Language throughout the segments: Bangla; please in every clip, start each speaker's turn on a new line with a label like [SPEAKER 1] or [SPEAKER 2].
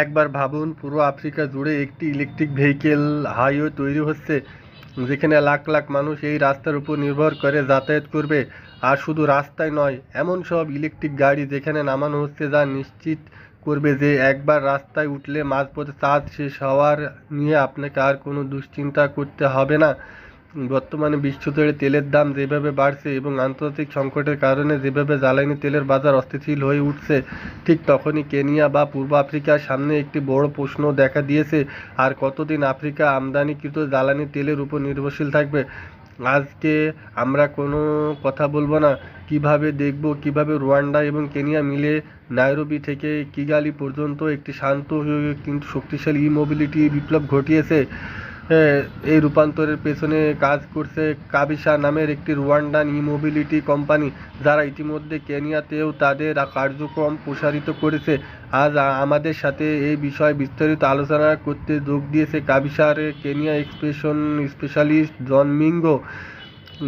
[SPEAKER 1] একবার ভাবুন, পুরো আফ্রিকা জুড়ে একটি ইলেকট্রিক ভেহিকেল হাইওয়ে তৈরি হচ্ছে, যেখানে লাখ লাখ মানুষ এই রাস্তার উপর নির্ভর করে যাতায়াত করবে। আর শুধু রাস্তায় নয়, এমন সব ইলেকট্রিক গাড়ি যেখানে নামানো হচ্ছে যা নিশ্চিত করবে যে একবার রাস্তায় উঠলে মাঝপথে চার্জ শেষ হওয়ার নিয়ে আপনাকে আর কোনো দুশ্চিন্তা করতে হবে না। বর্তমানে বিশ্বজুড়ে তেলের দাম যেভাবে বাড়ছে এবং আন্তর্জাতিক সংকটের কারণে যেভাবে জ্বালানি তেলের বাজার অস্থিতিশীল হয়ে উঠছে, ঠিক তখনই কেনিয়া বা পূর্ব আফ্রিকার সামনে একটি বড় প্রশ্ন দেখা দিয়েছে। আর কতদিন আফ্রিকা আমদানিকৃত জ্বালানি তেলের উপর নির্ভরশীল থাকবে? আজকে আমরা কোনো কথা বলবো না, কিভাবে দেখব কিভাবে রুয়ান্ডা এবং কেনিয়া মিলে নাইরোবি থেকে কিগালি পর্যন্ত একটি শান্ত কিন্তু শক্তিশালী ই-মোবিলিটি বিপ্লব ঘটিয়েছে। হ্যাঁ, এই রূপান্তরের পেছনে কাজ করছে কাবিসা নামের একটি রুয়ান্ডান ই-মোবিলিটি কোম্পানি, যারা ইতিমধ্যে কেনিয়াতেও তাদের কার্যক্রম প্রসারিত করেছে। আজ আমাদের সাথে এই বিষয়ে বিস্তারিত আলোচনা করতে যোগ দিয়েছে কাবিসার কেনিয়া এক্সপ্রেশন স্পেশালিস্ট জন মিঙ্গো।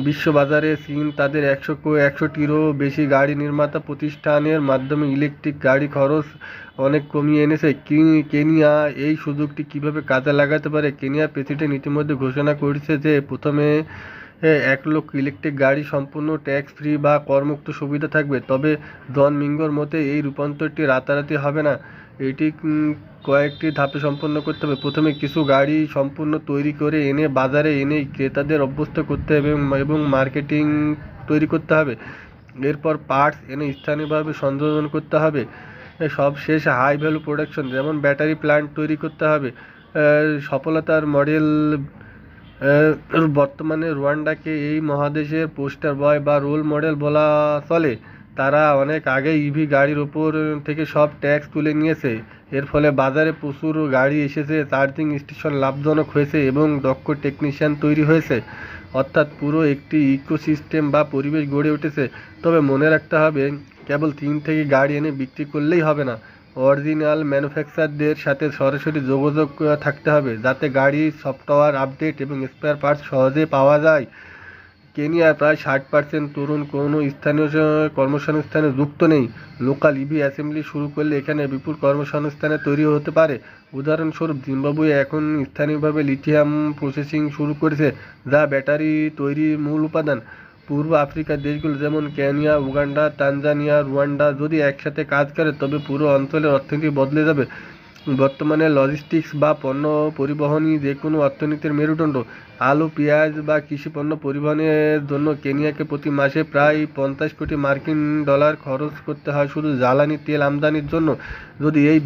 [SPEAKER 1] বিশ্ববাজারে চীন তাদের 100টিরও বেশি গাড়ি নির্মাতা প্রতিষ্ঠানের মাধ্যমে ইলেকট্রিক গাড়ি খরচ অনেক কমিয়ে এনেছে। কেনিয়া এই সুযোগটি কিভাবে কাজে লাগাতে পারে? কেনিয়ার প্রেসিডেন্ট ইতিমধ্যে ঘোষণা করেছে যে প্রথমে 1 লক্ষ ইলেকট্রিক গাড়ি সম্পূর্ণ ট্যাক্স ফ্রি বা করমুক্ত সুবিধা থাকবে। তবে জন মিঙ্গোর মতে এই রূপান্তরটি রাতারাতি হবে না, এটি কয়েকটি ধাপে সম্পন্ন করতে হবে। প্রথমে কিছু গাড়ি সম্পূর্ণ তৈরি করে এনে বাজারে এনে ক্রেতাদের অভ্যস্ত করতে হবে এবং মার্কেটিং তৈরি করতে হবে। এরপর পার্টস এনে স্থানীয়ভাবে সংযোজন করতে হবে। সবশেষ হাই ভ্যালু প্রোডাকশন, যেমন ব্যাটারি প্ল্যান্ট তৈরি করতে হবে। সফলতার মডেল। বর্তমানে রুয়ান্ডাকে এই মহাদেশের পোস্টার বয় বা রোল মডেল বলা চলে। তারা অনেক আগে ইভি গাড়ির ওপর থেকে সব ট্যাক্স তুলে নিয়েছে। এর ফলে বাজারে প্রচুর গাড়ি এসেছে, চার্জিং স্টেশন লাভজনক হয়েছে এবং দক্ষ টেকনিশিয়ান তৈরি হয়েছে। অর্থাৎ পুরো একটি ইকোসিস্টেম বা পরিবেশ গড়ে উঠেছে। তবে মনে রাখতে হবে, কেবল চীন থেকে গাড়ি এনে বিক্রি করলেই হবে না, অরিজিনাল ম্যানুফ্যাকচারারদের সাথে সরাসরি যোগাযোগ থাকতে হবে, যাতে গাড়ির সফটওয়্যার আপডেট এবং স্পেয়ার পার্টস সহজে পাওয়া যায়। কেনিয়ার প্রায় 60% তরুণ কোনো স্থানীয় কর্মসংস্থানে যুক্ত নেই। লোকাল ইভি অ্যাসেম্বলি শুরু করলে এখানে বিপুল কর্মসংস্থানের তৈরি হতে পারে। উদাহরণস্বরূপ, জিম্বাবুয়ে এখন স্থানীয়ভাবে লিথিয়াম প্রসেসিং শুরু করেছে, যা ব্যাটারি তৈরির মূল উপাদান। পূর্ব আফ্রিকার দেশগুলো যেমন কেনিয়া, উগান্ডা, তানজানিয়া, রুয়ান্ডা যদি একসাথে কাজ করে, তবে পুরো অঞ্চলের অর্থনীতি বদলে যাবে। বর্তমানে লজিস্টিক্স বা পণ্য পরিবহনই যে কোনো অর্থনীতির মেরুদণ্ড। আলু, পেঁয়াজ বা কৃষি পণ্য পরিবহনের জন্য কেনিয়াকে প্রতি মাসে প্রায় 50 কোটি মার্কিন ডলার খরচ করতে হয় শুধু জ্বালানি তেল আমদানির জন্য। যদি এই